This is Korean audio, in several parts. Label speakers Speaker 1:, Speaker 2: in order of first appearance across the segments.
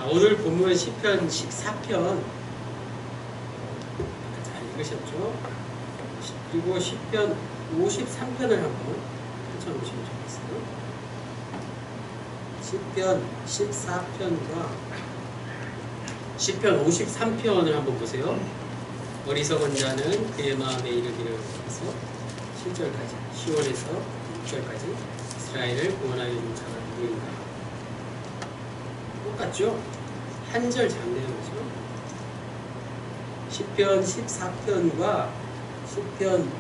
Speaker 1: 자, 오늘 본문 시편 14편 잘 읽으셨죠? 그리고 시편 53편을 한번 펼쳐보시면 좋겠어요. 시편 14편과 시편 53편을 한번 보세요. 어리석은 자는 그의 마음에 이르기를 해서 7절까지 10월에서 6절까지 이스라엘을 구원하여 준 자가 누구인가. 똑같죠? 한 절 장내는 거죠. 시편 14편과 시편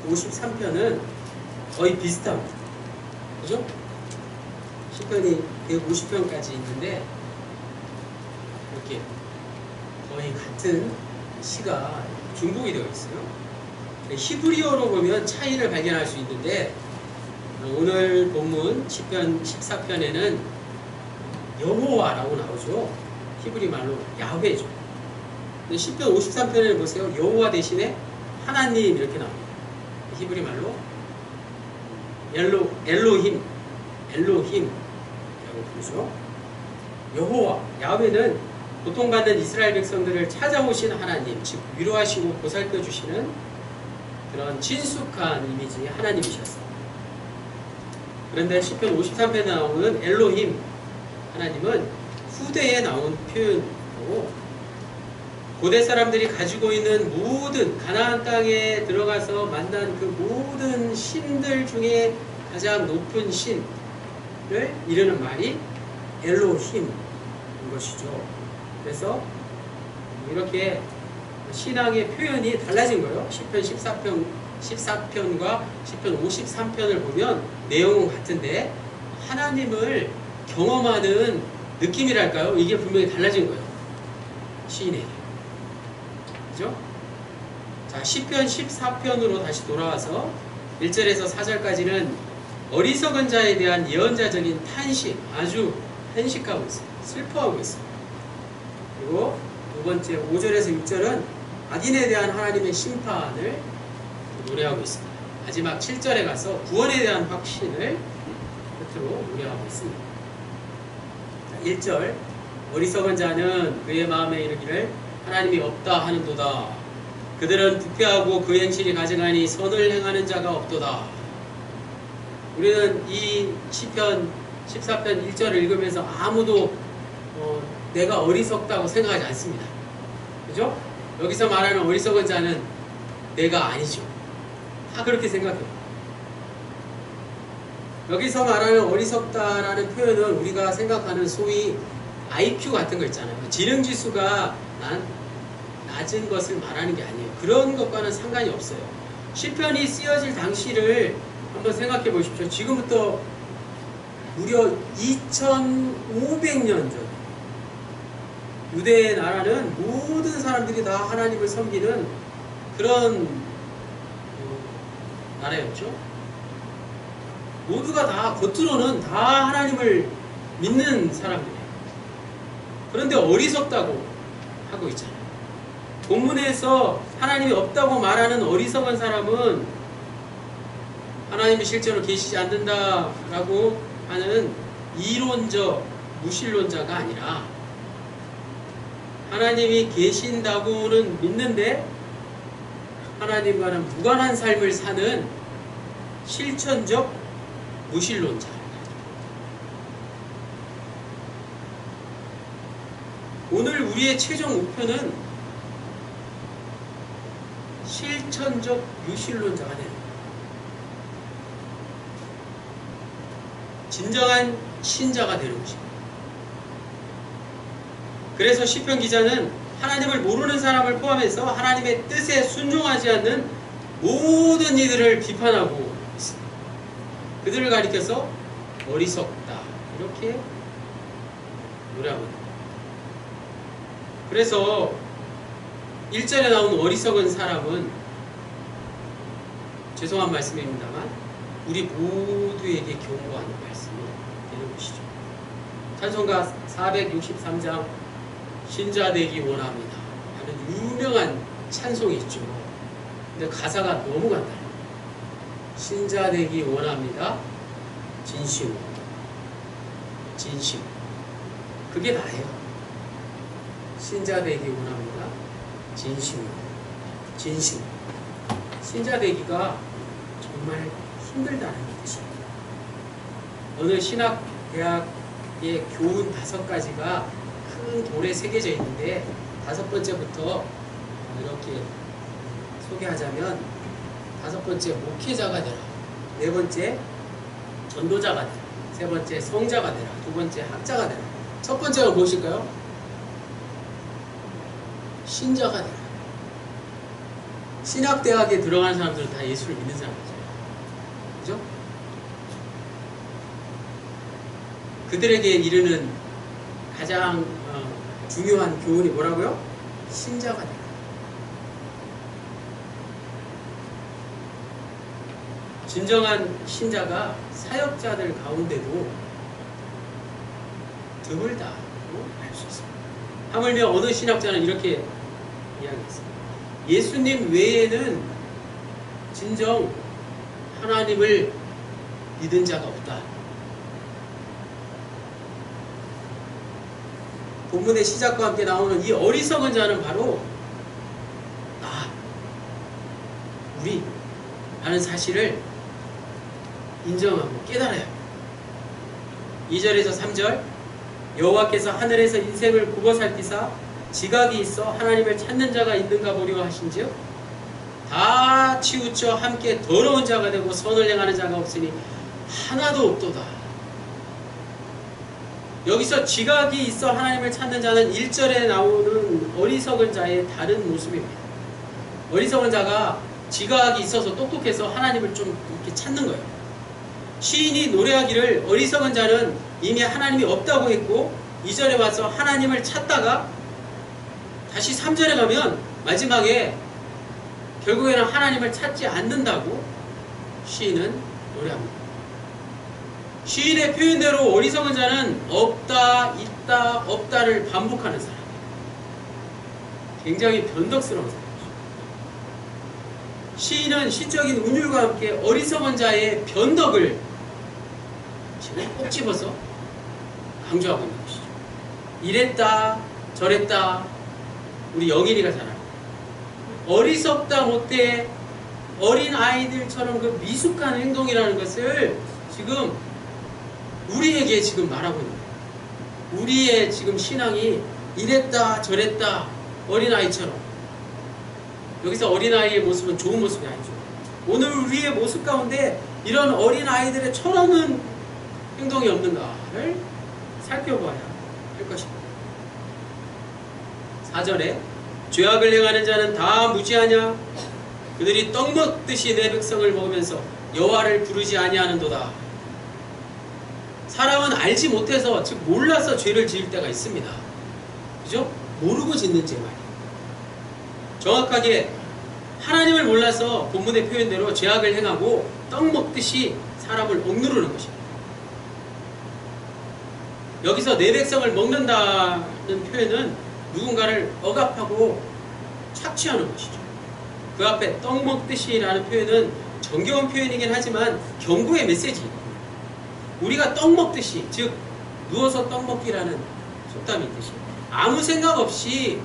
Speaker 1: 53편은 거의 비슷합니다. 그죠? 시편이 150편까지 있는데 이렇게 거의 같은 시가 중복이 되어 있어요. 히브리어로 보면 차이를 발견할 수 있는데 오늘 본문 시편 14편에는 여호와라고 나오죠. 히브리 말로 야훼죠. 근데 시편 53편에 보세요. 여호와 대신에 하나님 이렇게 나옵니다. 히브리 말로 엘로힘이라고 부르죠. 여호와, 야훼는 고통받는 이스라엘 백성들을 찾아오신 하나님, 즉 위로하시고 보살펴주시는 그런 친숙한 이미지의 하나님이셨어요. 그런데 시편 53편에 나오는 엘로힘, 하나님은 후대에 나온 표현이고 고대 사람들이 가지고 있는 모든 가나안 땅에 들어가서 만난 그 모든 신들 중에 가장 높은 신을 이르는 말이 엘로힘인 것이죠. 그래서 이렇게 신앙의 표현이 달라진 거예요. 시편 14편과 시편 53편을 보면 내용은 같은데 하나님을 경험하는 느낌이랄까요? 이게 분명히 달라진 거예요. 시인에게. 그죠? 자, 시편 14편으로 다시 돌아와서 1절에서 4절까지는 어리석은 자에 대한 예언자적인 탄식, 아주 탄식하고 있어요. 슬퍼하고 있어요. 그리고 두 번째 5절에서 6절은 악인에 대한 하나님의 심판을 노래하고 있습니다. 마지막 7절에 가서 구원에 대한 확신을 끝으로 노래하고 있습니다. 자, 1절 어리석은 자는 그의 마음에 이르기를 하나님이 없다 하는도다. 그들은 부패하고 그 행실이 가증하니 선을 행하는 자가 없도다. 우리는 이 시편 14편 1절을 읽으면서 아무도 내가 어리석다고 생각하지 않습니다. 그죠? 여기서 말하는 어리석은 자는 내가 아니죠. 다 그렇게 생각해요. 여기서 말하는 어리석다라는 표현은 우리가 생각하는 소위 IQ 같은 거 있잖아요. 지능지수가 낮은 것을 말하는 게 아니에요. 그런 것과는 상관이 없어요. 시편이 쓰여질 당시를 한번 생각해 보십시오. 지금부터 무려 2500년 전 유대 나라는 모든 사람들이 다 하나님을 섬기는 그런 나라였죠. 모두가 다 겉으로는 다 하나님을 믿는 사람들이에요. 그런데 어리석다고 하고 있잖아요. 본문에서 하나님이 없다고 말하는 어리석은 사람은 하나님이 실제로 계시지 않는다라고 하는 이론적 무신론자가 아니라 하나님이 계신다고는 믿는데 하나님과는 무관한 삶을 사는 실천적 무신론자. 오늘 우리의 최종 목표는 실천적 유신론자가 되는 거예요. 진정한 신자가 되는 것입니다. 그래서 시편 기자는 하나님을 모르는 사람을 포함해서 하나님의 뜻에 순종하지 않는 모든 이들을 비판하고 있습니다. 그들을 가리켜서 어리석다 이렇게 노래하고 있습니다. 그래서 1절에 나온 어리석은 사람은 죄송한 말씀입니다만 우리 모두에게 경고하는 말씀이 되는 것이죠. 찬송가 463장 신자 되기 원합니다 하는 유명한 찬송이 있죠. 근데 가사가 너무 간단해요. 신자 되기 원합니다. 진심. 그게 다예요. 신자 되기 원합니다. 진심으로. 진심. 신자 되기가 정말 힘들다는 뜻입니다. 어느 신학대학의 교훈 5가지가 큰 돌에 새겨져 있는데 5번째부터 이렇게 소개하자면 5번째 목회자가 되라. 4번째 전도자가 되라. 3번째 성자가 되라. 2번째 학자가 되라. 첫 번째가 무엇일까요? 신자가 되라. 신학대학에 들어가는 사람들은 다 예수를 믿는 사람이죠. 그죠? 그들에게 이르는 가장 중요한 교훈이 뭐라고요? 신자가 되라. 진정한 신자가 사역자들 가운데도 드물다고 알 수 있습니다. 하물며 어느 신학자는 이렇게 이야기했습니다. 예수님 외에는 진정 하나님을 믿은 자가 없다. 본문의 시작과 함께 나오는 이 어리석은 자는 바로 우리 라는 사실을 인정하고 깨달아야 합니다. 2절에서 3절 여호와께서 하늘에서 인생을 굽어 살피사 지각이 있어 하나님을 찾는 자가 있는가 보려 하신지요 다 치우쳐 함께 더러운 자가 되고 선을 행하는 자가 없으니 하나도 없도다. 여기서 지각이 있어 하나님을 찾는 자는 1절에 나오는 어리석은 자의 다른 모습입니다. 어리석은 자가 지각이 있어서 똑똑해서 하나님을 좀 이렇게 찾는 거예요. 시인이 노래하기를 어리석은 자는 이미 하나님이 없다고 했고 2절에 와서 하나님을 찾다가 다시 3절에 가면 마지막에 결국에는 하나님을 찾지 않는다고 시인은 노래합니다. 시인의 표현대로 어리석은 자는 없다, 있다, 없다를 반복하는 사람이에요. 굉장히 변덕스러운 사람이죠. 시인은 시적인 운율과 함께 어리석은 자의 변덕을 꼭 집어서 강조하고 있는 것이죠. 이랬다, 저랬다, 우리 영인이가 잘 알아요. 어리석다 못해 어린 아이들처럼 그 미숙한 행동이라는 것을 지금 우리에게 지금 말하고 있는 거예요. 우리의 지금 신앙이 이랬다 저랬다 어린아이처럼. 여기서 어린아이의 모습은 좋은 모습이 아니죠. 오늘 우리의 모습 가운데 이런 어린아이들의 철없는 행동이 없는가를 살펴봐야 할 것입니다. 4절에 죄악을 행하는 자는 다 무지하냐? 그들이 떡 먹듯이 내 백성을 먹으면서 여호와를 부르지 아니하는도다. 사람은 알지 못해서, 즉 몰라서 죄를 지을 때가 있습니다. 그죠? 모르고 짓는 죄 말이에요. 정확하게 하나님을 몰라서 본문의 표현대로 죄악을 행하고 떡 먹듯이 사람을 억누르는 것입니다. 여기서 내 백성을 먹는다는 표현은 누군가를 억압하고 착취하는 것이죠. 그 앞에 떡 먹듯이 라는 표현은 정겨운 표현이긴 하지만 경고의 메시지입니다. 우리가 떡 먹듯이, 즉 누워서 떡 먹기라는 속담이 있듯이 아무 생각 없이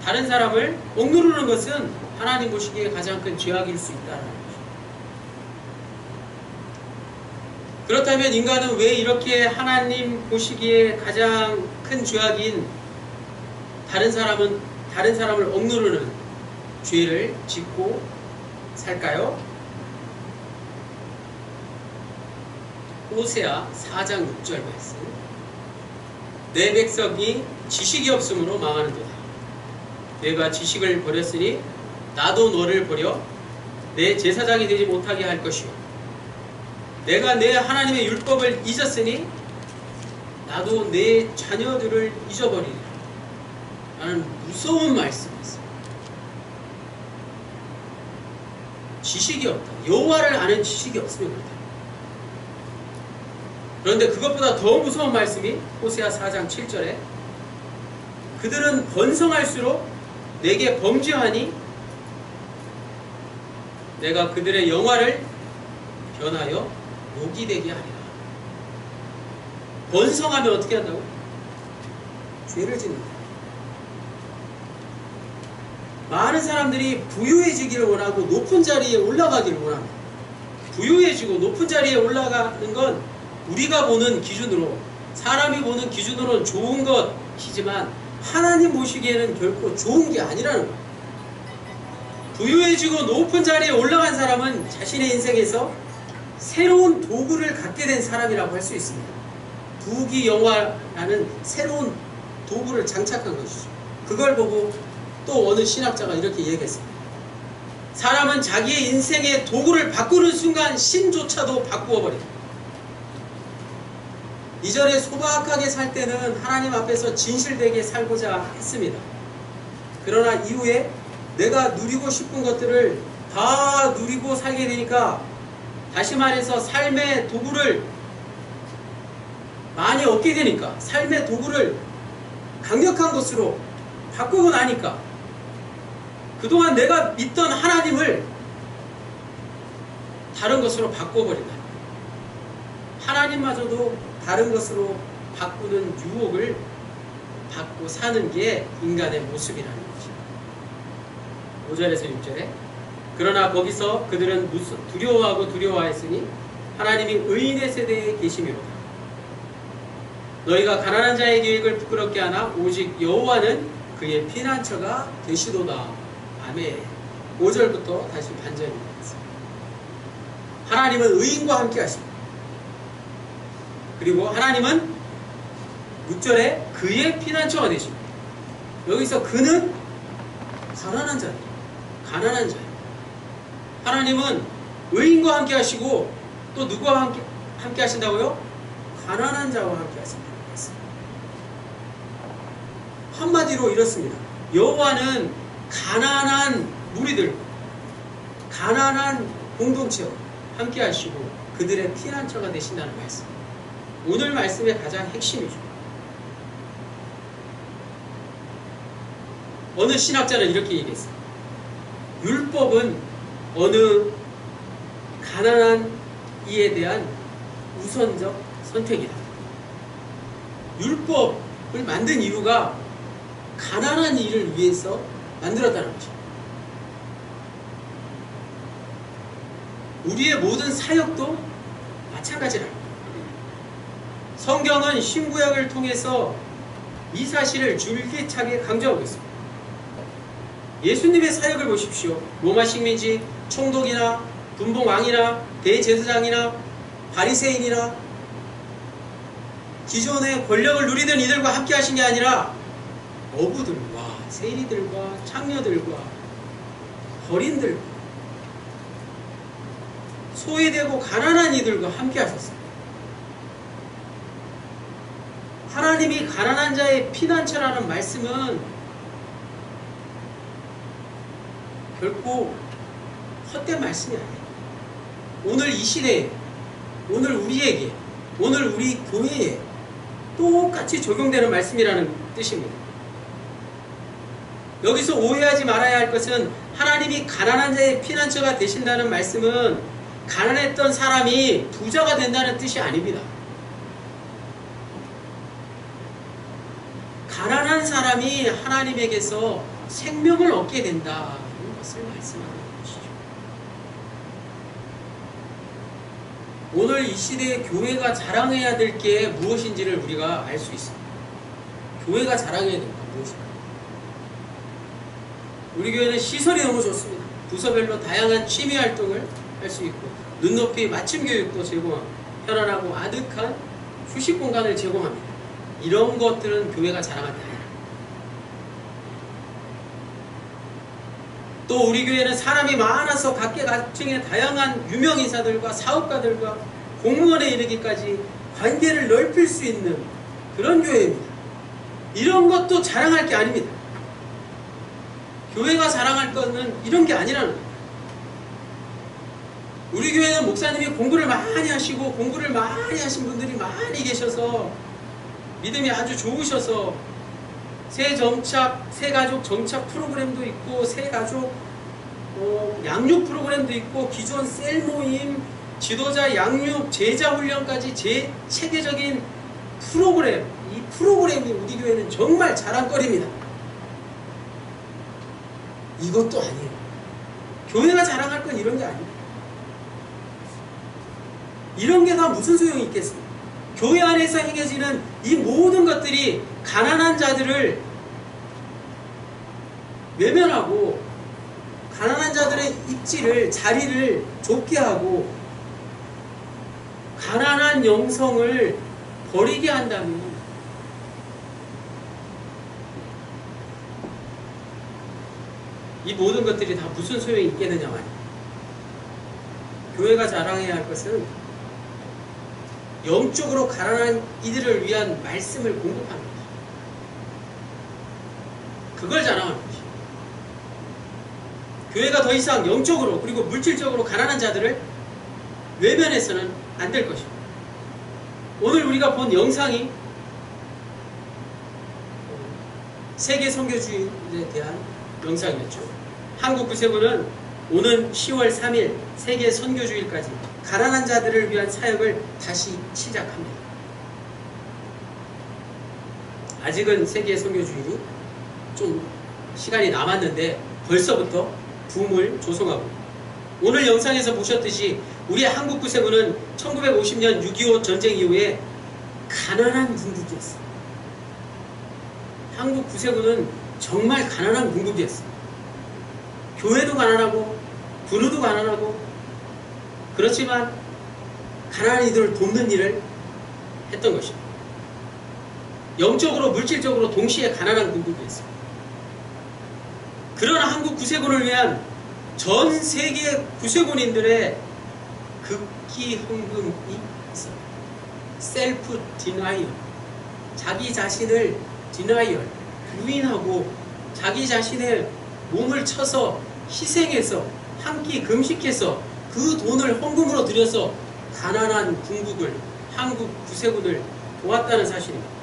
Speaker 1: 다른 사람을 억누르는 것은 하나님 보시기에 가장 큰 죄악일 수 있다는 것입니다. 그렇다면 인간은 왜 이렇게 하나님 보시기에 가장 큰 죄악인 다른 사람을 억누르는 죄를 짓고 살까요? 호세아 4장 6절 말씀. 내 백성이 지식이 없으므로 망하는도다. 내가 지식을 버렸으니 나도 너를 버려 내 제사장이 되지 못하게 할 것이요. 내가 내 하나님의 율법을 잊었으니 나도 내 자녀들을 잊어버리리라. 라는 무서운 말씀이 있습니다. 지식이 없다. 여호와를 아는 지식이 없으면 그렇다. 그런데 그것보다 더 무서운 말씀이 호세아 4장 7절에 그들은 번성할수록 내게 범죄하니 내가 그들의 영화를 변하여 욕이 되게 하리라. 번성하면 어떻게 한다고? 죄를 짓는다. 많은 사람들이 부유해지기를 원하고 높은 자리에 올라가기를 원합니다. 부유해지고 높은 자리에 올라가는 건 우리가 보는 기준으로, 사람이 보는 기준으로는 좋은 것이지만 하나님 보시기에는 결코 좋은 게 아니라는 거예요. 부유해지고 높은 자리에 올라간 사람은 자신의 인생에서 새로운 도구를 갖게 된 사람이라고 할 수 있습니다. 부귀영화라는 새로운 도구를 장착한 것이죠. 그걸 보고 또 어느 신학자가 이렇게 얘기했습니다. 사람은 자기의 인생의 도구를 바꾸는 순간 신조차도 바꾸어 버립니다. 이전에 소박하게 살 때는 하나님 앞에서 진실되게 살고자 했습니다. 그러나 이후에 내가 누리고 싶은 것들을 다 누리고 살게 되니까, 다시 말해서 삶의 도구를 많이 얻게 되니까, 삶의 도구를 강력한 것으로 바꾸고 나니까 그동안 내가 믿던 하나님을 다른 것으로 바꿔버린다. 하나님마저도 다른 것으로 바꾸는 유혹을 받고 사는 게 인간의 모습이라는 거죠. 5절에서 6절에 그러나 거기서 그들은 두려워하고 두려워하였으니 하나님이 의인의 세대에 계심이로다. 너희가 가난한 자의 계획을 부끄럽게 하나 오직 여호와는 그의 피난처가 되시도다. 아멘. 5절부터 다시 반전이 되겠습니다. 하나님은 의인과 함께 하십니다. 그리고 하나님은 6절에 그의 피난처가 되십니다. 여기서 그는 가난한 자예요. 가난한 자예요. 하나님은 의인과 함께 하시고 또 누구와 함께 하신다고요? 가난한 자와 함께 하신다. 한마디로 이렇습니다. 여호와는 가난한 무리들, 가난한 공동체와 함께 하시고 그들의 피난처가 되신다는 말씀. 오늘 말씀의 가장 핵심이죠. 어느 신학자는 이렇게 얘기했어요. 율법은 어느 가난한 이에 대한 우선적 선택이다. 율법을 만든 이유가 가난한 이를 위해서 만들었다는 거죠. 우리의 모든 사역도 마찬가지랍니다. 성경은 신구약을 통해서 이 사실을 줄기차게 강조하고 있습니다. 예수님의 사역을 보십시오. 로마 식민지, 총독이나 분봉왕이나 대제사장이나 바리새인이나 기존의 권력을 누리던 이들과 함께 하신 게 아니라 어부들과 세리들과 창녀들과 거린들과 소외되고 가난한 이들과 함께 하셨습니다. 하나님이 가난한 자의 피난처라는 말씀은 결코 헛된 말씀이 아니에요. 오늘 이 시대에, 오늘 우리에게, 오늘 우리 교회에 똑같이 적용되는 말씀이라는 뜻입니다. 여기서 오해하지 말아야 할 것은 하나님이 가난한 자의 피난처가 되신다는 말씀은 가난했던 사람이 부자가 된다는 뜻이 아닙니다. 가난한 사람이 하나님에게서 생명을 얻게 된다는 것을 말씀하는 것이죠. 오늘 이 시대에 교회가 자랑해야 될 게 무엇인지를 우리가 알 수 있습니다. 교회가 자랑해야 될 게 무엇인가? 우리 교회는 시설이 너무 좋습니다. 부서별로 다양한 취미 활동을 할 수 있고 눈높이 맞춤 교육도 제공하고 편안하고 아득한 휴식 공간을 제공합니다. 이런 것들은 교회가 자랑할 게 아니라, 또 우리 교회는 사람이 많아서 각계각층의 다양한 유명인사들과 사업가들과 공무원에 이르기까지 관계를 넓힐 수 있는 그런 교회입니다. 이런 것도 자랑할 게 아닙니다. 교회가 자랑할 것은 이런 게 아니라는 거예요. 우리 교회는 목사님이 공부를 많이 하시고 공부를 많이 하신 분들이 많이 계셔서 믿음이 아주 좋으셔서 새가족 정착 프로그램도 있고 새가족 양육 프로그램도 있고 기존 셀 모임, 지도자 양육, 제자 훈련까지 체계적인 프로그램, 이 프로그램이 우리 교회는 정말 자랑거리입니다. 이것도 아니에요. 교회가 자랑할 건 이런 게 아니에요. 이런 게 다 무슨 소용이 있겠습니까? 교회 안에서 행해지는 이 모든 것들이 가난한 자들을 외면하고 가난한 자들의 입지를, 자리를 좁게 하고 가난한 영성을 버리게 한다면 이 모든 것들이 다 무슨 소용이 있겠느냐 말이에요. 교회가 자랑해야 할 것은 영적으로 가난한 이들을 위한 말씀을 공급하는 것이죠. 그걸 자랑하는 것이죠. 교회가 더 이상 영적으로 그리고 물질적으로 가난한 자들을 외면해서는 안 될 것입니다. 오늘 우리가 본 영상이 세계 선교주의에 대한 영상이었죠. 한국구세군은 오는 10월 3일 세계 선교주일까지 가난한 자들을 위한 사역을 다시 시작합니다. 아직은 세계 선교주일이 좀 시간이 남았는데 벌써부터 붐을 조성하고, 오늘 영상에서 보셨듯이 우리 한국구세군은 1950년 6.25 전쟁 이후에 가난한 군국이었어요. 한국구세군은 정말 가난한 군국이었어요. 교회도 가난하고 군우도 가난하고, 그렇지만 가난한 이들을 돕는 일을 했던 것입니다. 영적으로 물질적으로 동시에 가난한 군국이었어요. 그러나 한국 구세군을 위한 전 세계 구세군인들의 극기 헌금이 있어요. 셀프 디나이얼, 자기 자신을 디나이얼, 부인하고 자기 자신의 몸을 쳐서 희생해서 한 끼 금식해서 그 돈을 헌금으로 들여서 가난한 군국을, 한국 구세군을 도왔다는 사실입니다.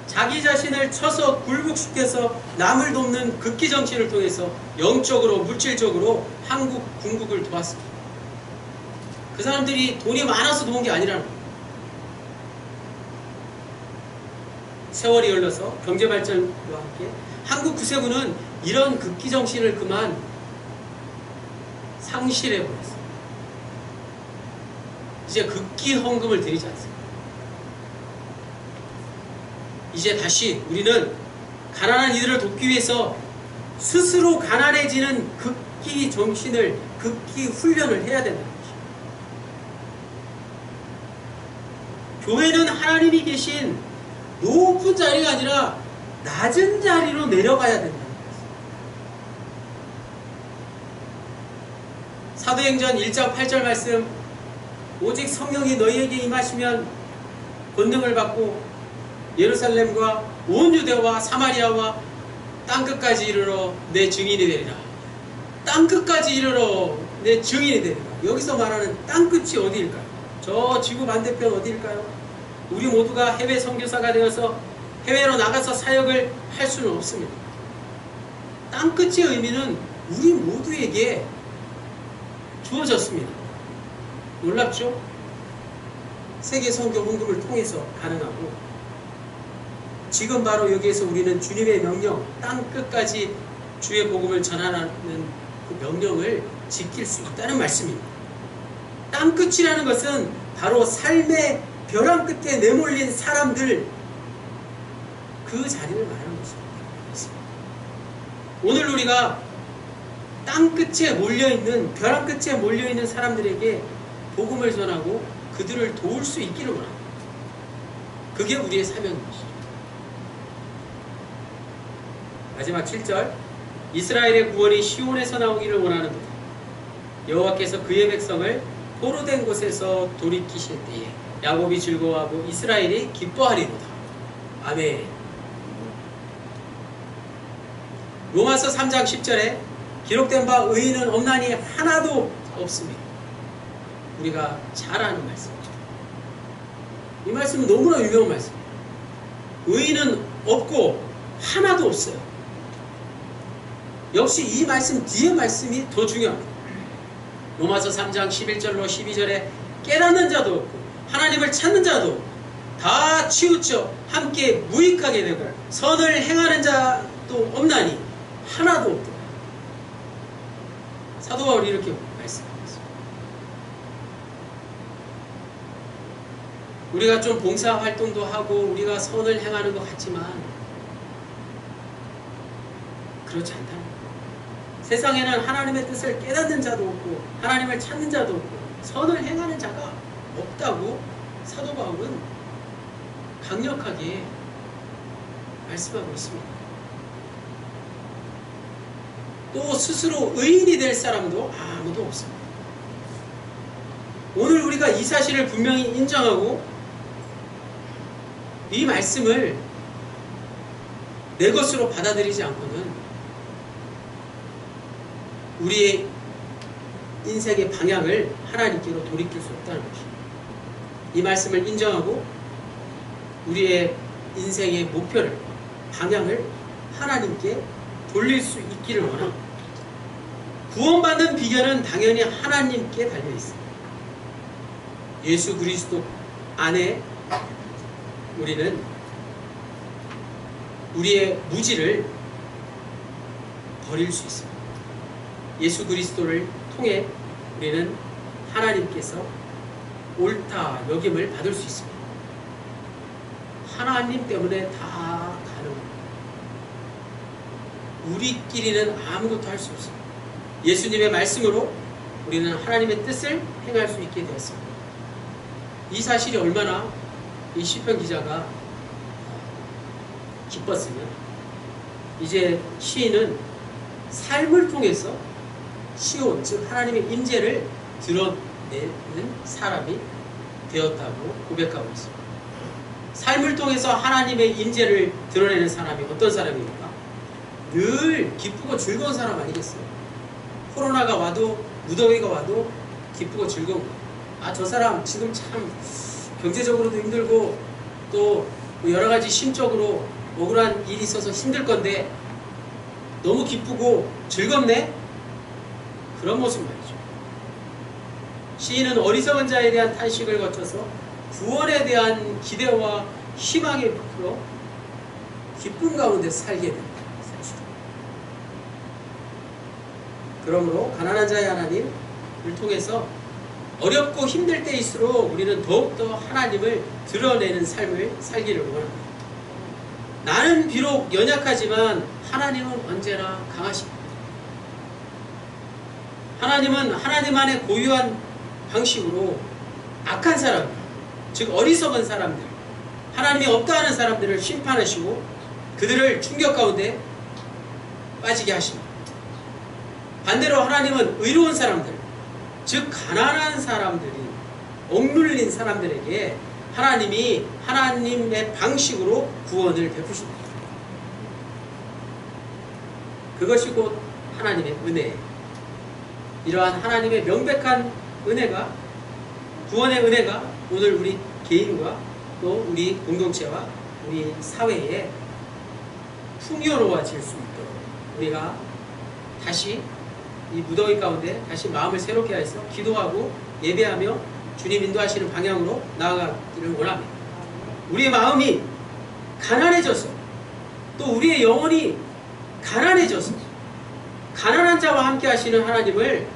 Speaker 1: 자기 자신을 쳐서 굴복시켜서 남을 돕는 극기 정치를 통해서 영적으로 물질적으로 한국 군국을 도왔습니다. 그 사람들이 돈이 많아서 도운 게 아니라는 거예요. 세월이 흘러서 경제발전과 함께 한국 구세군은 이런 극기 정신을 그만 상실해버렸어요. 이제 극기 헌금을 드리지 않습니다. 이제 다시 우리는 가난한 이들을 돕기 위해서 스스로 가난해지는 극기 정신을, 극기 훈련을 해야 된다는 것이죠. 교회는 하나님이 계신 높은 자리가 아니라 낮은 자리로 내려가야 된다는 것입니다. 사도행전 1장 8절 말씀, 오직 성령이 너희에게 임하시면 권능을 받고 예루살렘과 온 유대와 사마리아와 땅끝까지 이르러 내 증인이 되리라. 땅끝까지 이르러 내 증인이 되리라. 여기서 말하는 땅끝이 어디일까요? 저 지구 반대편 어디일까요? 우리 모두가 해외 선교사가 되어서 해외로 나가서 사역을 할 수는 없습니다. 땅끝의 의미는 우리 모두에게 주어졌습니다. 놀랍죠? 세계 선교 헌금을 통해서 가능하고, 지금 바로 여기에서 우리는 주님의 명령, 땅끝까지 주의 복음을 전하라는 그 명령을 지킬 수 있다는 말씀입니다. 땅끝이라는 것은 바로 삶의 벼랑 끝에 내몰린 사람들, 그 자리를 말하는 것입니다. 오늘 우리가 땅끝에 몰려있는, 벼랑 끝에 몰려있는 사람들에게 복음을 전하고 그들을 도울 수 있기를 원합니다. 그게 우리의 사명인 것이죠. 마지막 7절, 이스라엘의 구원이 시온에서 나오기를 원하는도다. 여호와께서 그의 백성을 포로된 곳에서 돌이키실 때에 야곱이 즐거워하고 이스라엘이 기뻐하리로다. 아멘. 로마서 3장 10절에 기록된 바 의인은 없나니 하나도 없습니다. 우리가 잘 아는 말씀이죠. 이 말씀은 너무나 유명한 말씀입니다. 의인은 없고 하나도 없어요. 역시 이 말씀 뒤에 말씀이 더 중요합니다. 로마서 3장 11절로 12절에 깨닫는 자도 없고 하나님을 찾는 자도 없고 다 치우쳐 함께 무익하게 되고 선을 행하는 자 또 없나니 하나도 없더라. 사도 바울이 이렇게 말씀하고 있습니다. 우리가 좀 봉사활동도 하고 우리가 선을 행하는 것 같지만 그렇지 않다는 거예요. 세상에는 하나님의 뜻을 깨닫는 자도 없고 하나님을 찾는 자도 없고 선을 행하는 자가 없다고 사도 바울은 강력하게 말씀하고 있습니다. 또 스스로 의인이 될 사람도 아무도 없습니다. 오늘 우리가 이 사실을 분명히 인정하고 이 말씀을 내 것으로 받아들이지 않고는 우리의 인생의 방향을 하나님께로 돌이킬 수 없다는 것입니다. 이 말씀을 인정하고 우리의 인생의 목표를, 방향을 하나님께 돌릴 수 있기를 원합니다. 구원받는 비결은 당연히 하나님께 달려 있습니다. 예수 그리스도 안에 우리는 우리의 무지를 버릴 수 있습니다. 예수 그리스도를 통해 우리는 하나님께서 옳다 여김을 받을 수 있습니다. 하나님 때문에 다 가능합니다. 우리끼리는 아무것도 할 수 없습니다. 예수님의 말씀으로 우리는 하나님의 뜻을 행할 수 있게 되었습니다. 이 사실이 얼마나 이 시편 기자가 기뻤으면 이제 시인은 삶을 통해서 시온, 즉 하나님의 임재를 드러내는 사람이 되었다고 고백하고 있습니다. 삶을 통해서 하나님의 임재를 드러내는 사람이 어떤 사람입니까? 늘 기쁘고 즐거운 사람 아니겠어요? 코로나가 와도 무더위가 와도 기쁘고 즐거운 거예요. 아, 저 사람 지금 참 경제적으로도 힘들고 또 여러 가지 심적으로 억울한 일이 있어서 힘들 건데 너무 기쁘고 즐겁네? 그런 모습 말이죠. 시인은 어리석은 자에 대한 탄식을 거쳐서 구원에 대한 기대와 희망에 부풀어 기쁨 가운데 살게 됩니다. 그러므로 가난한 자의 하나님을 통해서 어렵고 힘들 때일수록 우리는 더욱더 하나님을 드러내는 삶을 살기를 원합니다. 나는 비록 연약하지만 하나님은 언제나 강하십니다. 하나님은 하나님 안에 고유한 방식으로 악한 사람들, 즉 어리석은 사람들, 하나님이 없다 하는 사람들을 심판하시고 그들을 충격 가운데 빠지게 하십니다. 반대로 하나님은 의로운 사람들, 즉 가난한 사람들이 억눌린 사람들에게 하나님이 하나님의 방식으로 구원을 베푸십니다. 그것이 곧 하나님의 은혜예요. 이러한 하나님의 명백한 은혜가, 구원의 은혜가 오늘 우리 개인과 또 우리 공동체와 우리 사회에 풍요로워질 수 있도록 우리가 다시 이 무더위 가운데 다시 마음을 새롭게 해서 기도하고 예배하며 주님 인도하시는 방향으로 나아가기를 원합니다. 우리의 마음이 가난해져서 또 우리의 영혼이 가난해져서 가난한 자와 함께 하시는 하나님을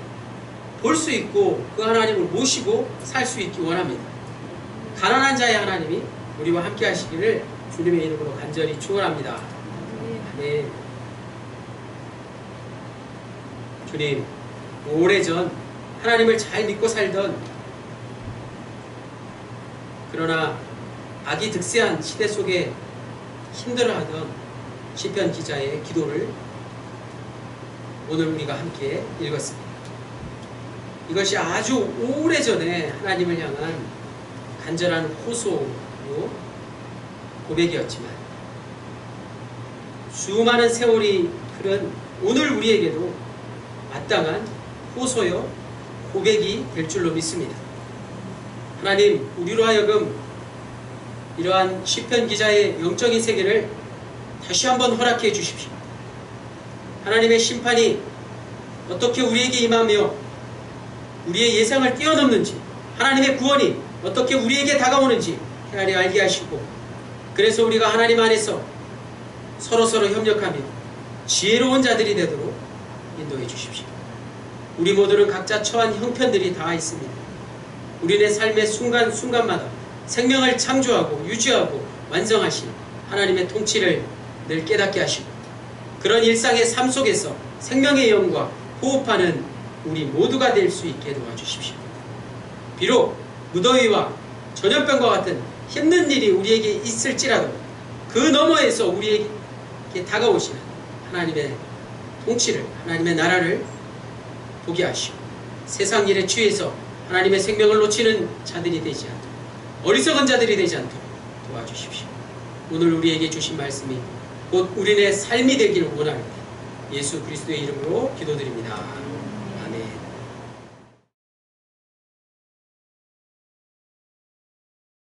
Speaker 1: 볼 수 있고 그 하나님을 모시고 살 수 있기 원합니다. 가난한 자의 하나님이 우리와 함께 하시기를 주님의 이름으로 간절히 축원합니다. 네. 주님, 오래전 하나님을 잘 믿고 살던 그러나 악이 득세한 시대 속에 힘들어하던 시편 기자의 기도를 오늘 우리가 함께 읽었습니다. 이것이 아주 오래전에 하나님을 향한 간절한 호소요 고백이었지만 수많은 세월이 흐른 오늘 우리에게도 마땅한 호소요 고백이 될 줄로 믿습니다. 하나님, 우리로 하여금 이러한 시편 기자의 영적인 세계를 다시 한번 허락해 주십시오. 하나님의 심판이 어떻게 우리에게 임하며 우리의 예상을 뛰어넘는지, 하나님의 구원이 어떻게 우리에게 다가오는지 헤아려 알게 하시고, 그래서 우리가 하나님 안에서 서로서로 협력하며 지혜로운 자들이 되도록 인도해 주십시오. 우리 모두는 각자 처한 형편들이 다 있습니다. 우리의 삶의 순간순간마다 생명을 창조하고 유지하고 완성하신 하나님의 통치를 늘 깨닫게 하시고 그런 일상의 삶 속에서 생명의 영과 호흡하는 우리 모두가 될 수 있게 도와주십시오. 비록 무더위와 전염병과 같은 힘든 일이 우리에게 있을지라도 그 너머에서 우리에게 다가오시는 하나님의 통치를, 하나님의 나라를 보게 하시고 세상 일에 취해서 하나님의 생명을 놓치는 자들이 되지 않도록, 어리석은 자들이 되지 않도록 도와주십시오. 오늘 우리에게 주신 말씀이 곧 우리의 삶이 되기를 원합니다. 예수 그리스도의 이름으로 기도드립니다.